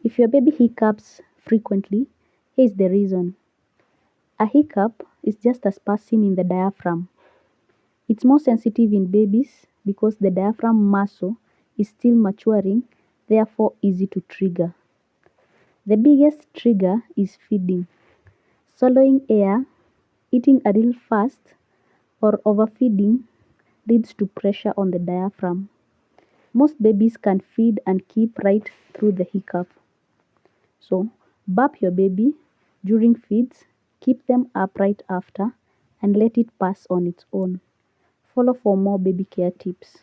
If your baby hiccups frequently, here is the reason. A hiccup is just a spasm in the diaphragm. It's more sensitive in babies because the diaphragm muscle is still maturing, therefore easy to trigger. The biggest trigger is feeding. Swallowing air, eating a little fast, or overfeeding leads to pressure on the diaphragm. Most babies can feed and keep right through the hiccup. So, burp your baby during feeds, keep them upright after, and let it pass on its own. Follow for more baby care tips.